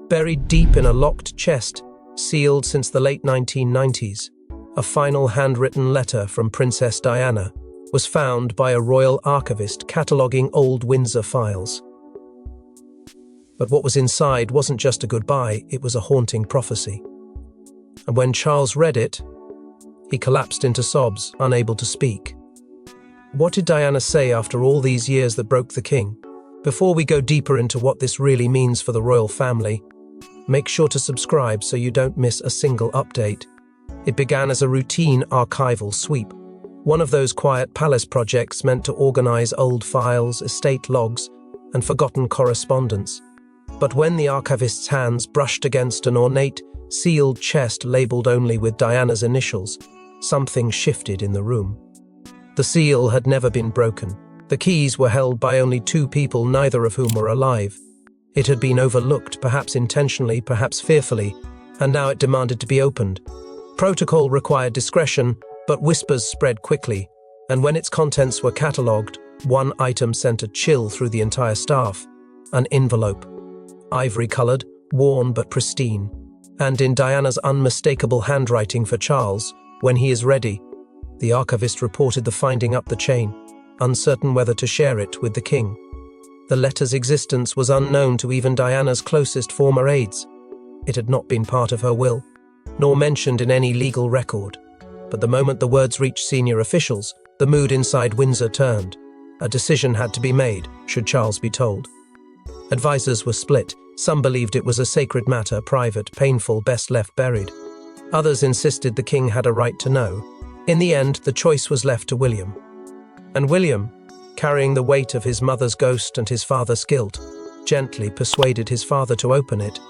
Buried deep in a locked chest, sealed since the late 1990s, a final handwritten letter from Princess Diana was found by a royal archivist cataloguing old Windsor files. But what was inside wasn't just a goodbye, it was a haunting prophecy. And when Charles read it, he collapsed into sobs, unable to speak. What did Diana say after all these years that broke the king? Before we go deeper into what this really means for the royal family, make sure to subscribe so you don't miss a single update. It began as a routine archival sweep, one of those quiet palace projects meant to organize old files, estate logs, and forgotten correspondence. But when the archivist's hands brushed against an ornate, sealed chest labeled only with Diana's initials, something shifted in the room. The seal had never been broken. The keys were held by only two people, neither of whom were alive. It had been overlooked, perhaps intentionally, perhaps fearfully, and now it demanded to be opened. Protocol required discretion, but whispers spread quickly, and when its contents were catalogued, one item sent a chill through the entire staff. An envelope. Ivory-coloured, worn but pristine, and in Diana's unmistakable handwriting for Charles, when he is ready. The archivist reported the finding up the chain, uncertain whether to share it with the king. The letter's existence was unknown to even Diana's closest former aides. It had not been part of her will, nor mentioned in any legal record. But the moment the words reached senior officials, the mood inside Windsor turned. A decision had to be made, should Charles be told. Advisors were split. Some believed it was a sacred matter, private, painful, best left buried. Others insisted the king had a right to know. In the end, the choice was left to William. And William, carrying the weight of his mother's ghost and his father's guilt, gently persuaded his father to open it.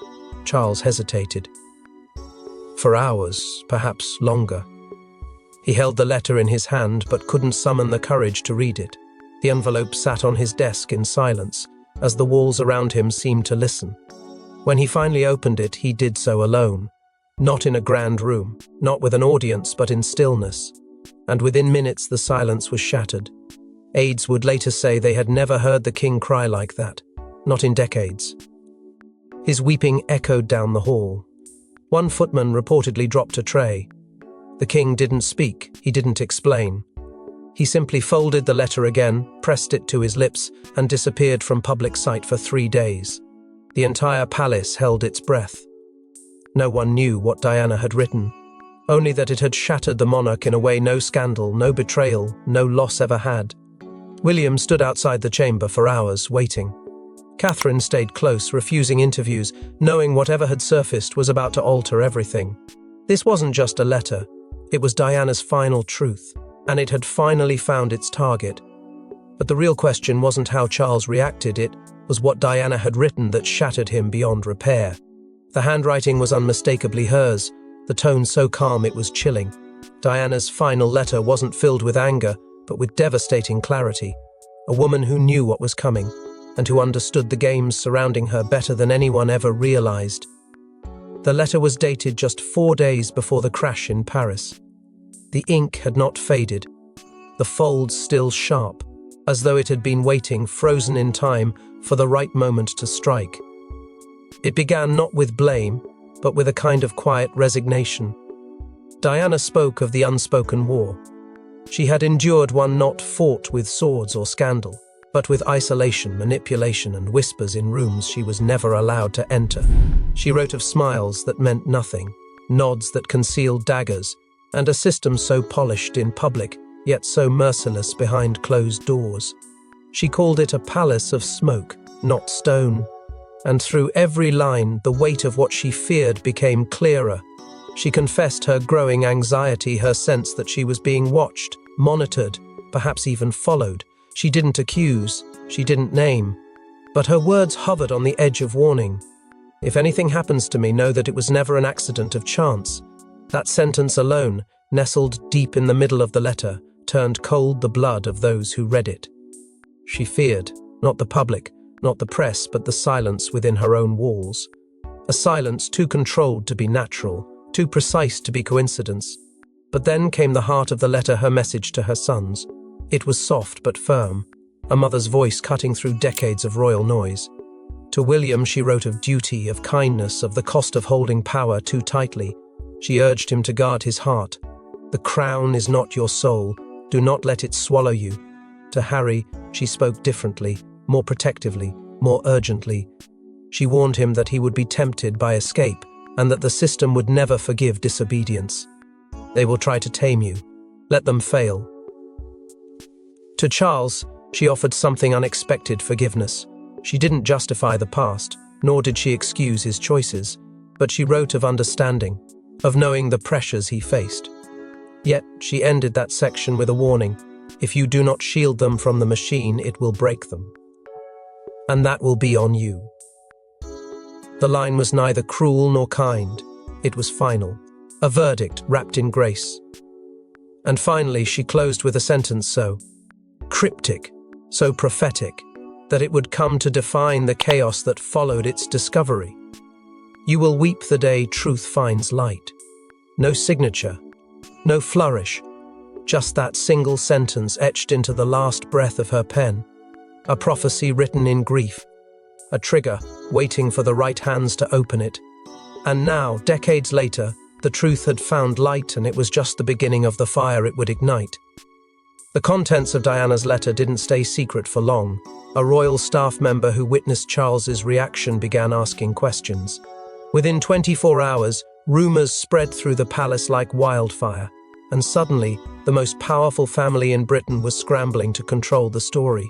Charles hesitated. For hours, perhaps longer. He held the letter in his hand but couldn't summon the courage to read it. The envelope sat on his desk in silence, as the walls around him seemed to listen. When he finally opened it, he did so alone. Not in a grand room, not with an audience, but in stillness. And within minutes the silence was shattered. Aides would later say they had never heard the king cry like that, not in decades. His weeping echoed down the hall. One footman reportedly dropped a tray. The king didn't speak, he didn't explain. He simply folded the letter again, pressed it to his lips, and disappeared from public sight for 3 days. The entire palace held its breath. No one knew what Diana had written, only that it had shattered the monarch in a way no scandal, no betrayal, no loss ever had. William stood outside the chamber for hours, waiting. Catherine stayed close, refusing interviews, knowing whatever had surfaced was about to alter everything. This wasn't just a letter, it was Diana's final truth, and it had finally found its target. But the real question wasn't how Charles reacted, it was what Diana had written that shattered him beyond repair. The handwriting was unmistakably hers, the tone so calm it was chilling. Diana's final letter wasn't filled with anger, but with devastating clarity. A woman who knew what was coming, and who understood the games surrounding her better than anyone ever realized. The letter was dated just 4 days before the crash in Paris. The ink had not faded, the folds still sharp, as though it had been waiting, frozen in time, for the right moment to strike. It began not with blame, but with a kind of quiet resignation. Diana spoke of the unspoken war. She had endured one not fought with swords or scandal, but with isolation, manipulation, and whispers in rooms she was never allowed to enter. She wrote of smiles that meant nothing, nods that concealed daggers, and a system so polished in public, yet so merciless behind closed doors. She called it a palace of smoke, not stone. And through every line, the weight of what she feared became clearer. She confessed her growing anxiety, her sense that she was being watched, monitored, perhaps even followed. She didn't accuse, she didn't name, but her words hovered on the edge of warning. If anything happens to me, know that it was never an accident of chance. That sentence alone, nestled deep in the middle of the letter, turned cold the blood of those who read it. She feared, not the public, not the press, but the silence within her own walls. A silence too controlled to be natural, too precise to be coincidence. But then came the heart of the letter, her message to her sons. It was soft but firm, a mother's voice cutting through decades of royal noise. To William, she wrote of duty, of kindness, of the cost of holding power too tightly. She urged him to guard his heart. The crown is not your soul. Do not let it swallow you. To Harry, she spoke differently, more protectively, more urgently. She warned him that he would be tempted by escape and that the system would never forgive disobedience. They will try to tame you. Let them fail. To Charles, she offered something unexpected: forgiveness. She didn't justify the past, nor did she excuse his choices, but she wrote of understanding, of knowing the pressures he faced. Yet she ended that section with a warning: if you do not shield them from the machine, it will break them. And that will be on you. The line was neither cruel nor kind. It was final, a verdict wrapped in grace. And finally, she closed with a sentence so cryptic, so prophetic, that it would come to define the chaos that followed its discovery. You will weep the day truth finds light. No signature, no flourish, just that single sentence etched into the last breath of her pen. A prophecy written in grief, a trigger waiting for the right hands to open it. And now, decades later, the truth had found light, and it was just the beginning of the fire it would ignite. The contents of Diana's letter didn't stay secret for long. A royal staff member who witnessed Charles's reaction began asking questions. Within 24 hours, rumors spread through the palace like wildfire, and suddenly, the most powerful family in Britain was scrambling to control the story.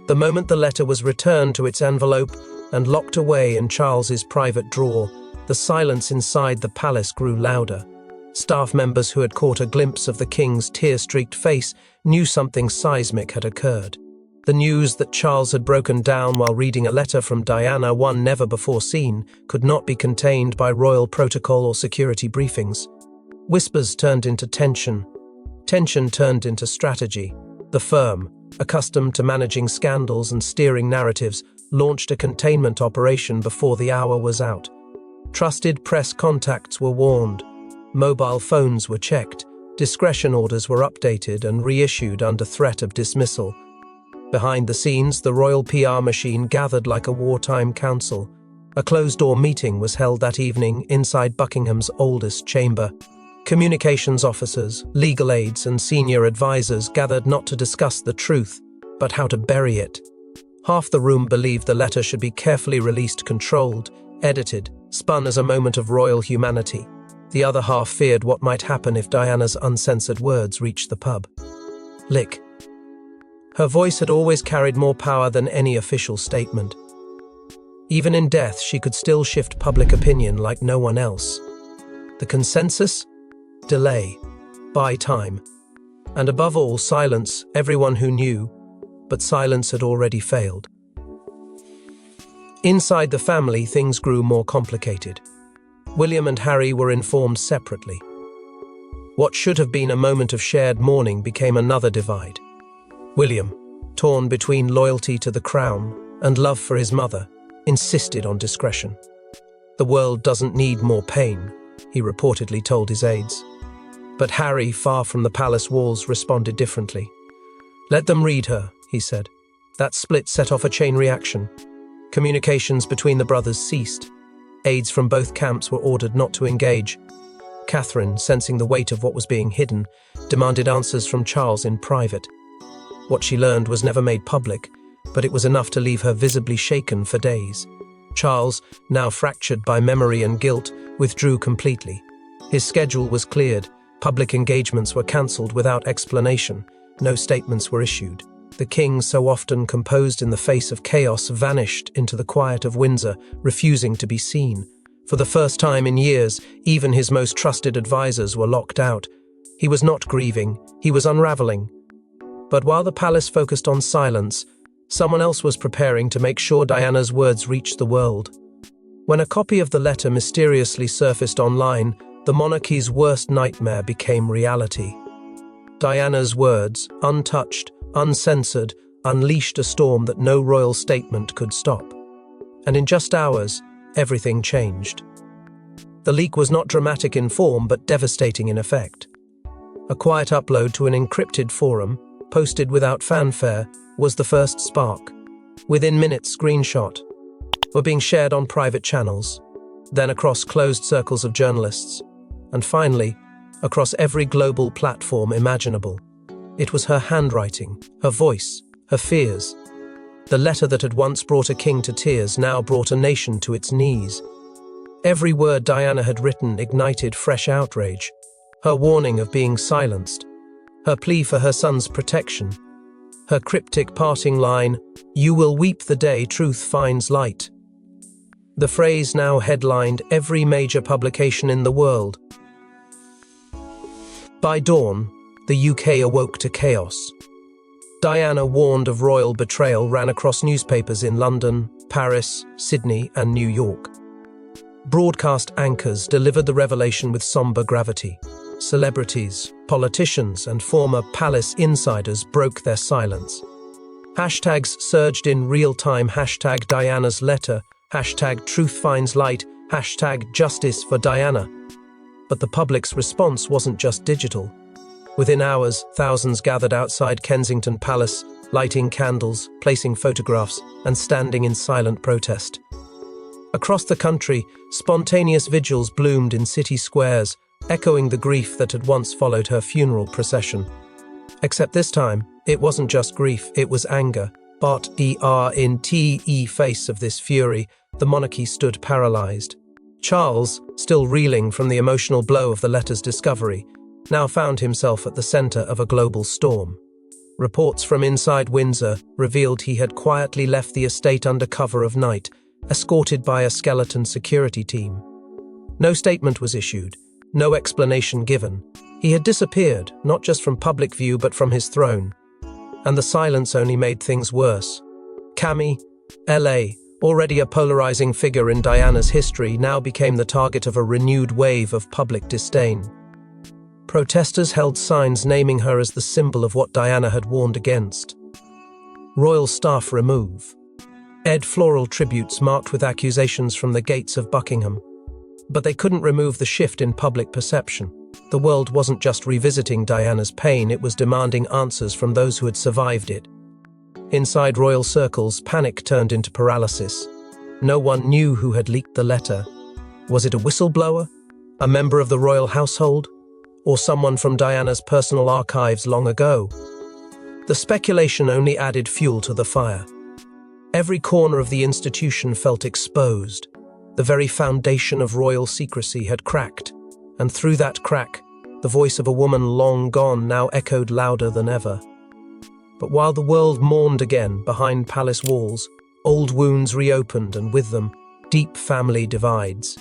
The moment the letter was returned to its envelope and locked away in Charles's private drawer, the silence inside the palace grew louder. Staff members who had caught a glimpse of the king's tear-streaked face knew something seismic had occurred. The news that Charles had broken down while reading a letter from Diana, one never before seen, could not be contained by royal protocol or security briefings. Whispers turned into tension. Tension turned into strategy. The firm, accustomed to managing scandals and steering narratives, launched a containment operation before the hour was out. Trusted press contacts were warned. Mobile phones were checked, discretion orders were updated and reissued under threat of dismissal. Behind the scenes, the royal PR machine gathered like a wartime council. A closed-door meeting was held that evening inside Buckingham's oldest chamber. Communications officers, legal aides, and senior advisors gathered not to discuss the truth, but how to bury it. Half the room believed the letter should be carefully released, controlled, edited, spun as a moment of royal humanity. The other half feared what might happen if Diana's uncensored words reached the pub. Lick. Her voice had always carried more power than any official statement. Even in death, she could still shift public opinion like no one else. The consensus? Delay. Buy time. And above all, silence, everyone who knew, but silence had already failed. Inside the family, things grew more complicated. William and Harry were informed separately. What should have been a moment of shared mourning became another divide. William, torn between loyalty to the crown and love for his mother, insisted on discretion. The world doesn't need more pain, he reportedly told his aides. But Harry, far from the palace walls, responded differently. Let them read her, he said. That split set off a chain reaction. Communications between the brothers ceased. Aides from both camps were ordered not to engage. Catherine, sensing the weight of what was being hidden, demanded answers from Charles in private. What she learned was never made public, but it was enough to leave her visibly shaken for days. Charles, now fractured by memory and guilt, withdrew completely. His schedule was cleared. Public engagements were cancelled without explanation. No statements were issued. The king, so often composed in the face of chaos, vanished into the quiet of Windsor, refusing to be seen. For the first time in years, even his most trusted advisors were locked out. He was not grieving, he was unraveling. But while the palace focused on silence, someone else was preparing to make sure Diana's words reached the world. When a copy of the letter mysteriously surfaced online, the monarchy's worst nightmare became reality. Diana's words, untouched, uncensored, unleashed a storm that no royal statement could stop. And in just hours, everything changed. The leak was not dramatic in form, but devastating in effect. A quiet upload to an encrypted forum, posted without fanfare, was the first spark. Within minutes, screenshot. were being shared on private channels, then across closed circles of journalists, and finally, across every global platform imaginable. It was her handwriting, her voice, her fears. The letter that had once brought a king to tears now brought a nation to its knees. Every word Diana had written ignited fresh outrage. Her warning of being silenced, her plea for her son's protection, her cryptic parting line, "You will weep the day truth finds light." The phrase now headlined every major publication in the world. By dawn, the UK awoke to chaos. Diana, warned of royal betrayal, ran across newspapers in London, Paris, Sydney, and New York. Broadcast anchors delivered the revelation with somber gravity. Celebrities, politicians, and former palace insiders broke their silence. Hashtags surged in real time. Hashtag Diana's letter, hashtag truth finds light, hashtag justice for Diana. But the public's response wasn't just digital. Within hours, thousands gathered outside Kensington Palace, lighting candles, placing photographs, and standing in silent protest. Across the country, spontaneous vigils bloomed in city squares, echoing the grief that had once followed her funeral procession. Except this time, it wasn't just grief, it was anger. But in the face of this fury, the monarchy stood paralyzed. Charles, still reeling from the emotional blow of the letter's discovery, now found himself at the center of a global storm. Reports from inside Windsor revealed he had quietly left the estate under cover of night, escorted by a skeleton security team. No statement was issued, no explanation given. He had disappeared, not just from public view but from his throne. And the silence only made things worse. Cami, LA, already a polarizing figure in Diana's history, now became the target of a renewed wave of public disdain. Protesters held signs naming her as the symbol of what Diana had warned against. Royal staff remove. Floral tributes marked with accusations from the gates of Buckingham. But they couldn't remove the shift in public perception. The world wasn't just revisiting Diana's pain, it was demanding answers from those who had survived it. Inside royal circles, panic turned into paralysis. No one knew who had leaked the letter. Was it a whistleblower? A member of the royal household? Or someone from Diana's personal archives long ago? The speculation only added fuel to the fire. Every corner of the institution felt exposed. The very foundation of royal secrecy had cracked, and through that crack, the voice of a woman long gone now echoed louder than ever. But while the world mourned again behind palace walls, old wounds reopened, and with them, deep family divides.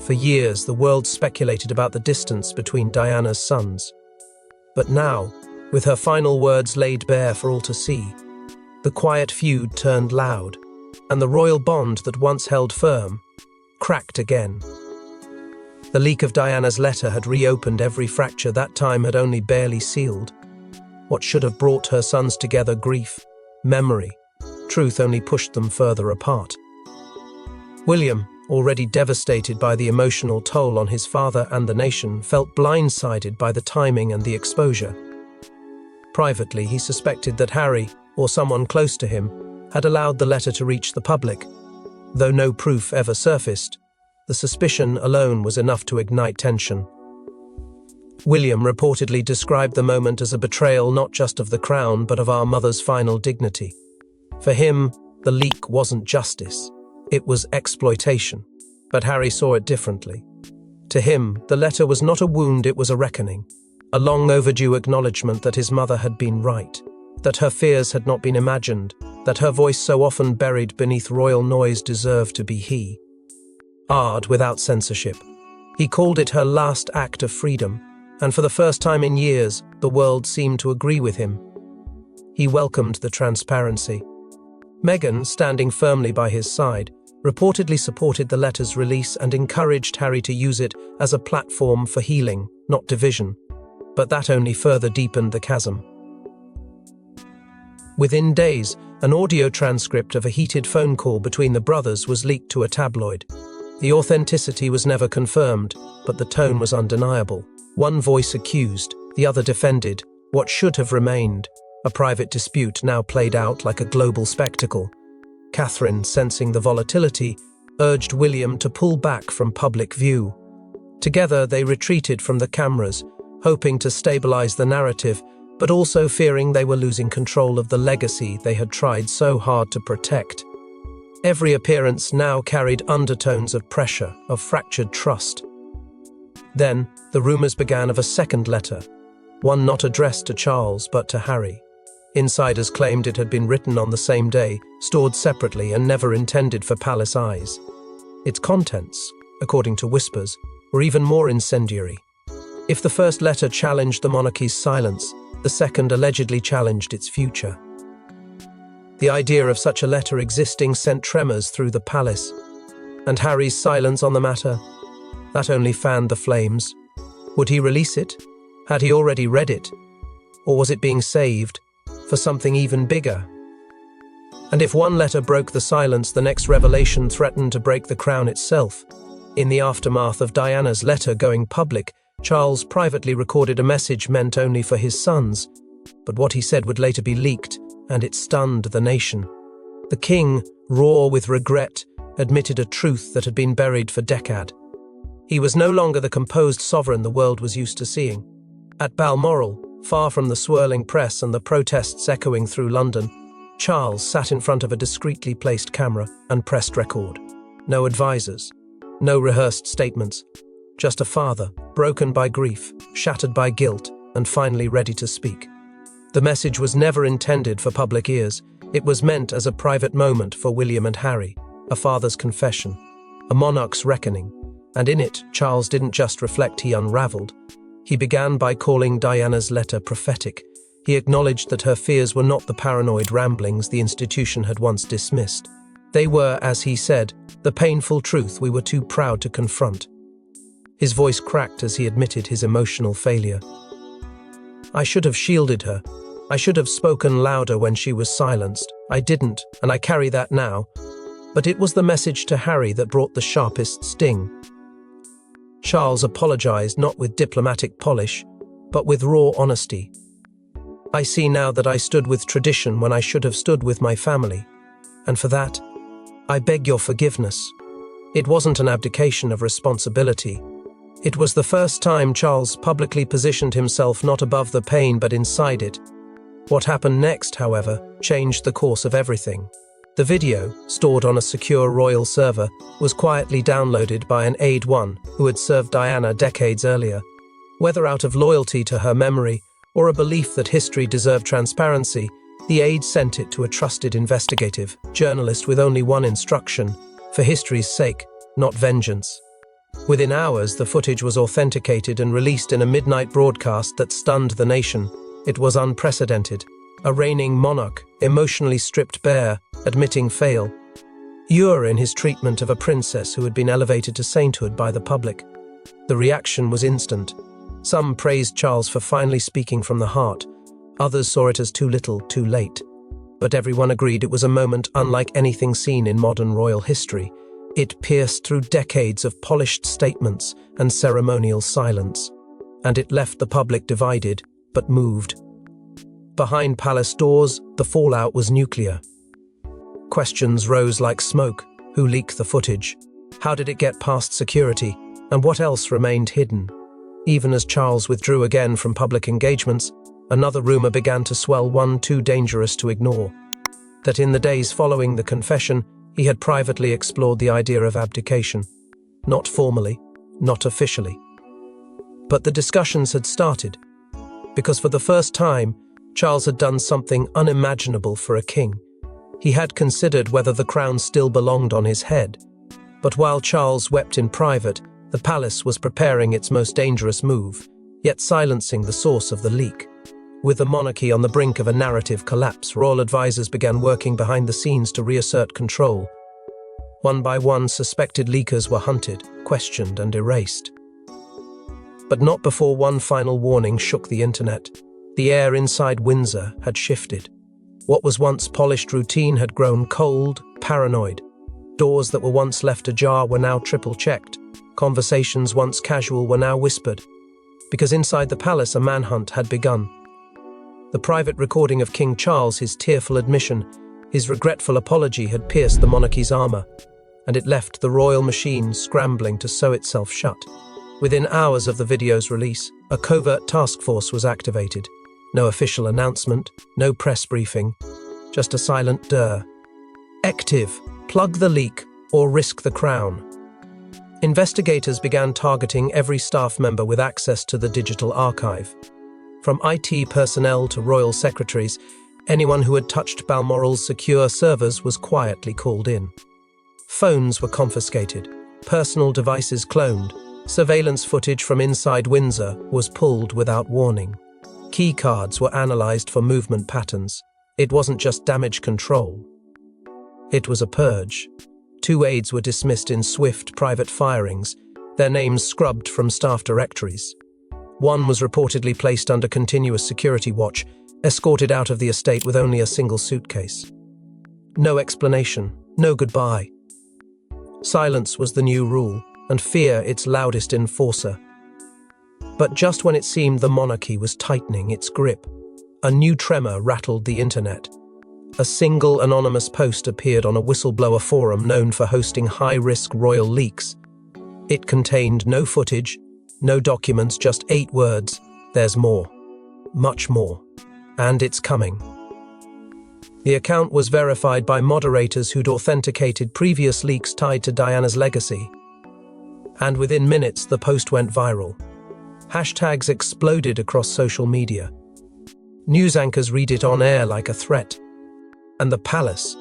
For years, the world speculated about the distance between Diana's sons. But now, with her final words laid bare for all to see, the quiet feud turned loud, and the royal bond that once held firm cracked again. The leak of Diana's letter had reopened every fracture that time had only barely sealed. What should have brought her sons together, grief, memory, truth, only pushed them further apart. William, already devastated by the emotional toll on his father and the nation, felt blindsided by the timing and the exposure. Privately, he suspected that Harry, or someone close to him, had allowed the letter to reach the public. Though no proof ever surfaced, the suspicion alone was enough to ignite tension. William reportedly described the moment as a betrayal not just of the crown but of our mother's final dignity. For him, the leak wasn't justice, it was exploitation. But Harry saw it differently. To him, the letter was not a wound, it was a reckoning, a long overdue acknowledgement that his mother had been right, that her fears had not been imagined, that her voice so often buried beneath royal noise deserved to be heard without censorship. He called it her last act of freedom, and for the first time in years, the world seemed to agree with him. He welcomed the transparency. Meghan, standing firmly by his side, reportedly supported the letter's release and encouraged Harry to use it as a platform for healing, not division. But that only further deepened the chasm. Within days, an audio transcript of a heated phone call between the brothers was leaked to a tabloid. The authenticity was never confirmed, but the tone was undeniable. One voice accused, the other defended. What should have remained, a private dispute, now played out like a global spectacle. Catherine, sensing the volatility, urged William to pull back from public view. Together they retreated from the cameras, hoping to stabilize the narrative, but also fearing they were losing control of the legacy they had tried so hard to protect. Every appearance now carried undertones of pressure, of fractured trust. Then, the rumors began of a second letter, one not addressed to Charles but to Harry. Insiders claimed it had been written on the same day, stored separately and never intended for palace eyes. Its contents, according to whispers, were even more incendiary. If the first letter challenged the monarchy's silence, the second allegedly challenged its future. The idea of such a letter existing sent tremors through the palace, and Harry's silence on the matter, that only fanned the flames. Would he release it? Had he already read it? Or was it being saved for something even bigger? And if one letter broke the silence, the next revelation threatened to break the crown itself. In the aftermath of Diana's letter going public, Charles privately recorded a message meant only for his sons, but what he said would later be leaked, and it stunned the nation. The king, raw with regret, admitted a truth that had been buried for decades. He was no longer the composed sovereign the world was used to seeing. At Balmoral, far from the swirling press and the protests echoing through London, Charles sat in front of a discreetly placed camera and pressed record. No advisors, no rehearsed statements, just a father, broken by grief, shattered by guilt, and finally ready to speak. The message was never intended for public ears. It was meant as a private moment for William and Harry, a father's confession, a monarch's reckoning. And in it, Charles didn't just reflect, he unraveled. He began by calling Diana's letter prophetic. He acknowledged that her fears were not the paranoid ramblings the institution had once dismissed. They were, as he said, the painful truth we were too proud to confront. His voice cracked as he admitted his emotional failure. I should have shielded her. I should have spoken louder when she was silenced. I didn't, and I carry that now. But it was the message to Harry that brought the sharpest sting. Charles apologized not with diplomatic polish, but with raw honesty. I see now that I stood with tradition when I should have stood with my family, and for that, I beg your forgiveness. It wasn't an abdication of responsibility. It was the first time Charles publicly positioned himself not above the pain but inside it. What happened next, however, changed the course of everything. The video, stored on a secure royal server, was quietly downloaded by an aide who had served Diana decades earlier. Whether out of loyalty to her memory or a belief that history deserved transparency, the aide sent it to a trusted investigative journalist with only one instruction: for history's sake, not vengeance. Within hours, the footage was authenticated and released in a midnight broadcast that stunned the nation. It was unprecedented. A reigning monarch, emotionally stripped bare, admitting fail. In his treatment of a princess who had been elevated to sainthood by the public. The reaction was instant. Some praised Charles for finally speaking from the heart. Others saw it as too little, too late. But everyone agreed it was a moment unlike anything seen in modern royal history. It pierced through decades of polished statements and ceremonial silence. And it left the public divided, but moved. Behind palace doors, the fallout was nuclear. Questions rose like smoke. Who leaked the footage? How did it get past security? And what else remained hidden? Even as Charles withdrew again from public engagements, another rumor began to swell, one too dangerous to ignore. That in the days following the confession, he had privately explored the idea of abdication. Not formally, not officially. But the discussions had started, because for the first time, Charles had done something unimaginable for a king. He had considered whether the crown still belonged on his head. But while Charles wept in private, the palace was preparing its most dangerous move, yet silencing the source of the leak. With the monarchy on the brink of a narrative collapse, royal advisors began working behind the scenes to reassert control. One by one, suspected leakers were hunted, questioned, and erased. But not before one final warning shook the internet. The air inside Windsor had shifted. What was once polished routine had grown cold, paranoid. Doors that were once left ajar were now triple-checked. Conversations once casual were now whispered. Because inside the palace a manhunt had begun. The private recording of King Charles, his tearful admission, His regretful apology had pierced the monarchy's armor, and it left the royal machine scrambling to sew itself shut. Within hours of the video's release, a covert task force was activated. No official announcement, no press briefing, just a silent "Durr. Active, plug the leak or risk the crown." Investigators began targeting every staff member with access to the digital archive. From IT personnel to royal secretaries, anyone who had touched Balmoral's secure servers was quietly called in. Phones were confiscated, personal devices cloned, surveillance footage from inside Windsor was pulled without warning. Key cards were analysed for movement patterns. It wasn't just damage control. It was a purge. 2 aides were dismissed in swift private firings, their names scrubbed from staff directories. One was reportedly placed under continuous security watch, escorted out of the estate with only a single suitcase. No explanation, no goodbye. Silence was the new rule, and fear its loudest enforcer. But just when it seemed the monarchy was tightening its grip, a new tremor rattled the internet. A single anonymous post appeared on a whistleblower forum known for hosting high-risk royal leaks. It contained no footage, no documents, just 8 words: "There's more. Much more. And it's coming." The account was verified by moderators who'd authenticated previous leaks tied to Diana's legacy. And within minutes, the post went viral. Hashtags exploded across social media. News anchors read it on air like a threat. And the palace?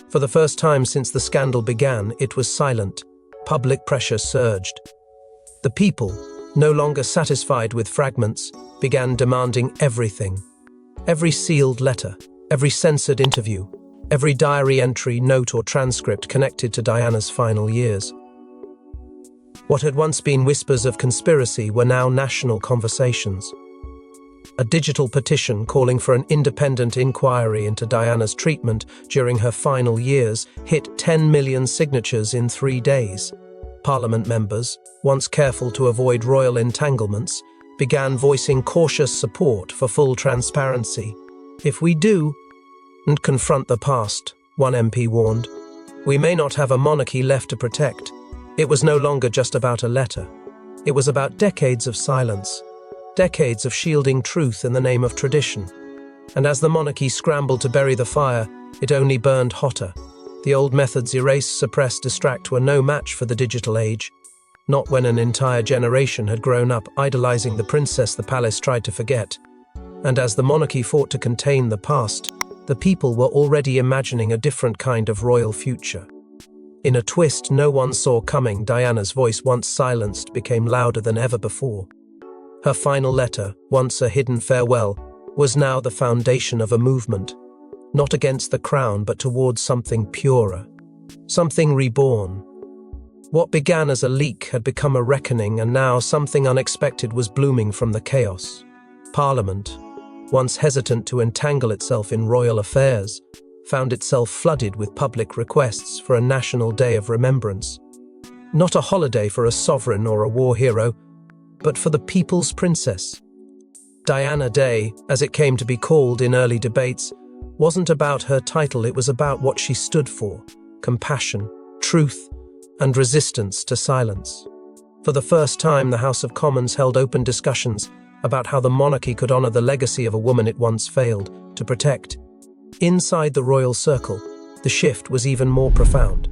For the first time since the scandal began, it was silent. Public pressure surged. The people, no longer satisfied with fragments, began demanding everything. Every sealed letter, every censored interview, every diary entry, note or transcript connected to Diana's final years. What had once been whispers of conspiracy were now national conversations. A digital petition calling for an independent inquiry into Diana's treatment during her final years hit 10 million signatures in 3 days. Parliament members, once careful to avoid royal entanglements, began voicing cautious support for full transparency. "If we do and confront the past," one MP warned, "we may not have a monarchy left to protect." It was no longer just about a letter. It was about decades of silence, decades of shielding truth in the name of tradition. And as the monarchy scrambled to bury the fire, it only burned hotter. The old methods, erase, suppress, distract, were no match for the digital age. Not when an entire generation had grown up idolizing the princess the palace tried to forget. And as the monarchy fought to contain the past, the people were already imagining a different kind of royal future. In a twist no one saw coming, Diana's voice, once silenced, became louder than ever before. Her final letter, once a hidden farewell, was now the foundation of a movement, not against the crown but towards something purer, something reborn. What began as a leak had become a reckoning, and now something unexpected was blooming from the chaos. Parliament, once hesitant to entangle itself in royal affairs, found itself flooded with public requests for a national day of remembrance. Not a holiday for a sovereign or a war hero, but for the people's princess. Diana Day, as it came to be called in early debates, wasn't about her title, it was about what she stood for: compassion, truth, and resistance to silence. For the first time, the House of Commons held open discussions about how the monarchy could honour the legacy of a woman it once failed to protect. Inside the royal circle, the shift was even more profound.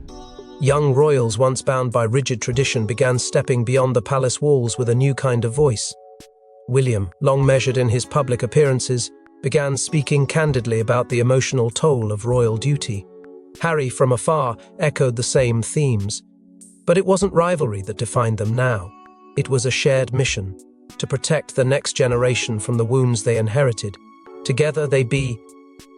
Young royals, once bound by rigid tradition, began stepping beyond the palace walls with a new kind of voice. William, long measured in his public appearances, began speaking candidly about the emotional toll of royal duty. Harry, from afar, echoed the same themes. But it wasn't rivalry that defined them now. It was a shared mission, to protect the next generation from the wounds they inherited. Together they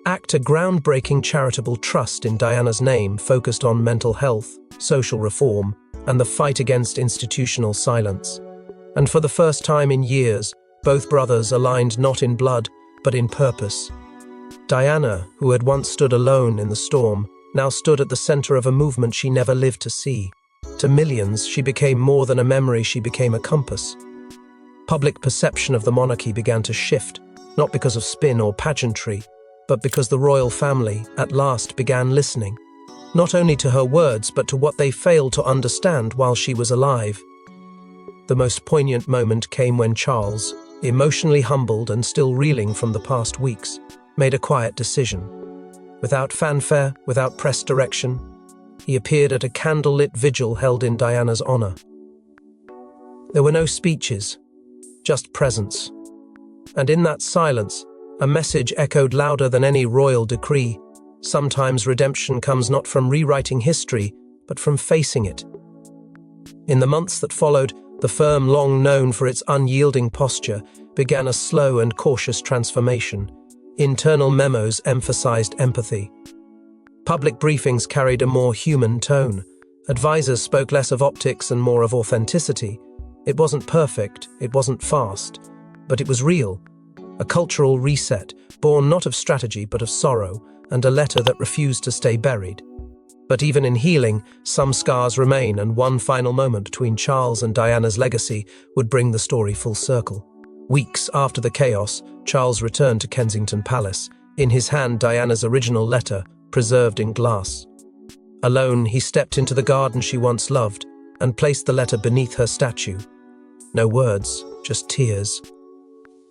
act a groundbreaking charitable trust in Diana's name, focused on mental health, social reform, and the fight against institutional silence. And for the first time in years, both brothers aligned not in blood, but in purpose. Diana, who had once stood alone in the storm, now stood at the center of a movement she never lived to see. To millions, she became more than a memory, she became a compass. Public perception of the monarchy began to shift, not because of spin or pageantry, but because the royal family, at last, began listening, not only to her words but to what they failed to understand while she was alive. The most poignant moment came when Charles, emotionally humbled and still reeling from the past weeks, made a quiet decision. Without fanfare, without press direction, he appeared at a candlelit vigil held in Diana's honor. There were no speeches, just presence. And in that silence, a message echoed louder than any royal decree. Sometimes redemption comes not from rewriting history, but from facing it. In the months that followed, the firm long known for its unyielding posture began a slow and cautious transformation. Internal memos emphasized empathy. Public briefings carried a more human tone. Advisors spoke less of optics and more of authenticity. It wasn't perfect, it wasn't fast, but it was real. A cultural reset, born not of strategy but of sorrow, and a letter that refused to stay buried. But even in healing, some scars remain, and one final moment between Charles and Diana's legacy would bring the story full circle. Weeks after the chaos, Charles returned to Kensington Palace, in his hand Diana's original letter, preserved in glass. Alone, he stepped into the garden she once loved, and placed the letter beneath her statue. No words, just tears.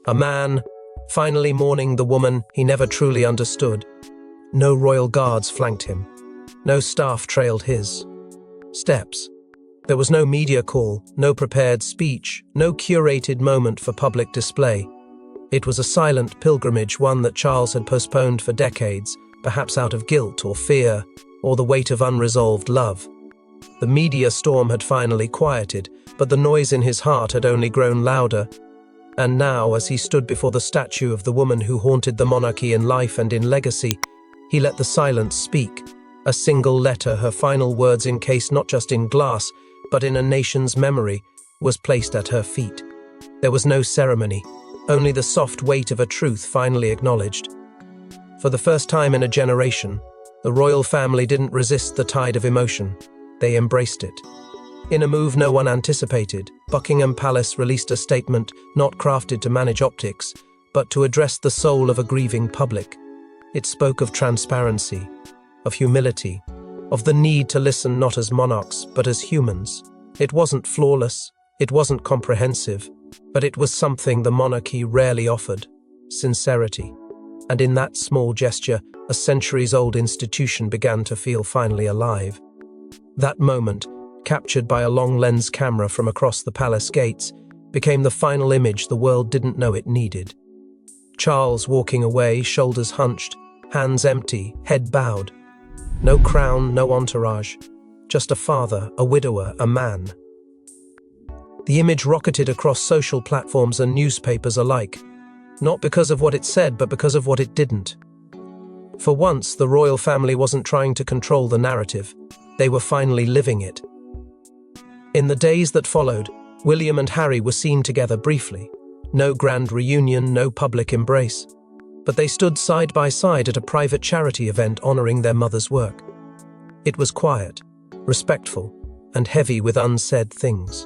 A man, finally mourning the woman he never truly understood. No royal guards flanked him. No staff trailed his steps. There was no media call, no prepared speech, no curated moment for public display. It was a silent pilgrimage, one that Charles had postponed for decades, perhaps out of guilt or fear, or the weight of unresolved love. The media storm had finally quieted, but the noise in his heart had only grown louder. And now, as he stood before the statue of the woman who haunted the monarchy in life and in legacy, he let the silence speak. A single letter, her final words encased not just in glass, but in a nation's memory, was placed at her feet. There was no ceremony, only the soft weight of a truth finally acknowledged. For the first time in a generation, the royal family didn't resist the tide of emotion. They embraced it. In a move no one anticipated, Buckingham Palace released a statement not crafted to manage optics, but to address the soul of a grieving public. It spoke of transparency, of humility, of the need to listen not as monarchs, but as humans. It wasn't flawless, it wasn't comprehensive, but it was something the monarchy rarely offered: sincerity. And in that small gesture, a centuries-old institution began to feel finally alive. That moment, captured by a long-lens camera from across the palace gates, became the final image the world didn't know it needed. Charles walking away, shoulders hunched, hands empty, head bowed. No crown, no entourage, just a father, a widower, a man. The image rocketed across social platforms and newspapers alike, not because of what it said, but because of what it didn't. For once, the royal family wasn't trying to control the narrative. They were finally living it. In the days that followed, William and Harry were seen together briefly. No grand reunion, no public embrace. But they stood side by side at a private charity event honoring their mother's work. It was quiet, respectful, and heavy with unsaid things.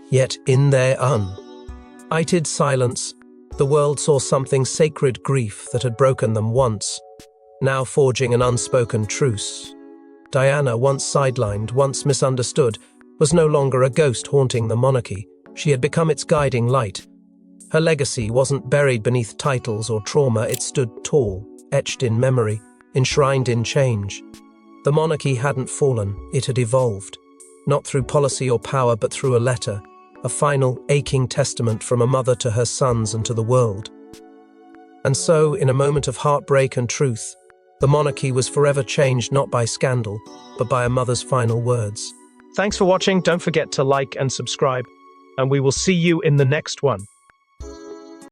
Yet in their united silence, the world saw something: sacred grief that had broken them once, now forging an unspoken truce. Diana, once sidelined, once misunderstood, was no longer a ghost haunting the monarchy. She had become its guiding light. Her legacy wasn't buried beneath titles or trauma, it stood tall, etched in memory, enshrined in change. The monarchy hadn't fallen, it had evolved. Not through policy or power, but through a letter, a final, aching testament from a mother to her sons and to the world. And so, in a moment of heartbreak and truth, the monarchy was forever changed not by scandal, but by a mother's final words. Thanks for watching. Don't forget to like and subscribe, and we will see you in the next one.